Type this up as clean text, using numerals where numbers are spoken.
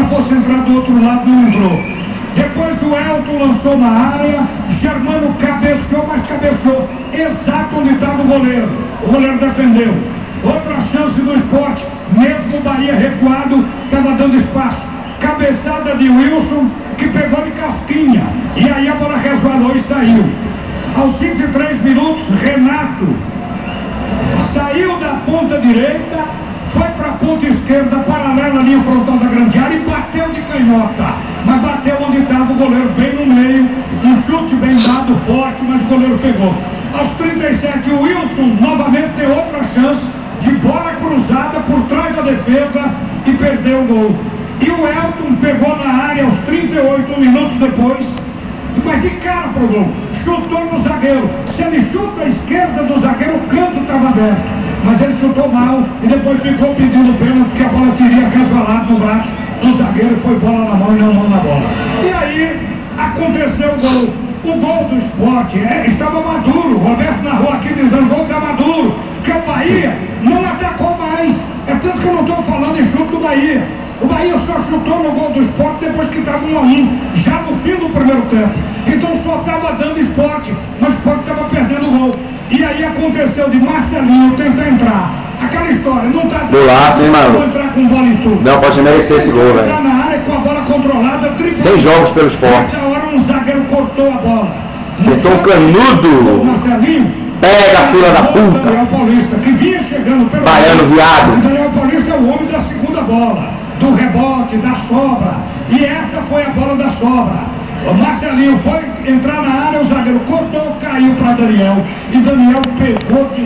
bola fosse entrar do outro lado, não entrou. Depois o Elton lançou na área, Germano cabeceou, mas cabeceou exato onde estava o goleiro. O goleiro defendeu. Outra chance do Sport, mesmo o Bahia recuado, estava dando espaço. Cabeçada de Wilson, que pegou de casquinha. E aí a bola resvalou e saiu. Aos 23 minutos, Renato saiu da ponta direita, foi para a ponta esquerda, paralela à linha frontal da grande área e bateu de canhota. Mas bateu onde estava o goleiro, bem no meio. Um chute bem dado, forte, mas o goleiro pegou. Aos 37, o Wilson novamente tem outra chance de bola cruzada por trás da defesa e perdeu o gol. E o Elton pegou na área aos 38 minutos depois, mas de cara pro gol. Chutou no zagueiro. Se ele chuta à esquerda do zagueiro, o canto estava aberto. Mas ele chutou mal e depois ficou pedindo pênalti, porque a bola teria resvalado no braço do zagueiro e foi bola na mão e não mão na bola. E aí aconteceu o gol. O gol do Sport estava maduro. O Roberto narrou aqui dizendo: o gol está maduro, que o Bahia não atacou mais. É tanto que eu não estou falando em chute do Bahia. O Bahia só chutou no gol do Sport depois que estava 1-1, já no fim do primeiro tempo. Então só estava dando Sport, mas o Sport estava perdendo o gol. E aí aconteceu de Marcelinho tentar entrar. Aquela história, não está golaço, hein, mano? Vou entrar com bola e tudo. Não, pode merecer esse gol, velho. Entrar na área com a bola controlada, 6 jogos pelo Sport. Nessa hora um zagueiro cortou a bola. Cortou o canudo. O Marcelinho Pega, filha da puta. Daniel Paulista, que vinha chegando pelo Baiano, viado. O Daniel Paulista é o homem da segunda bola, do rebote, da sobra. E essa foi a bola da sobra. O Marcelinho foi entrar na área, o zagueiro cortou, caiu para Daniel. E Daniel pegou de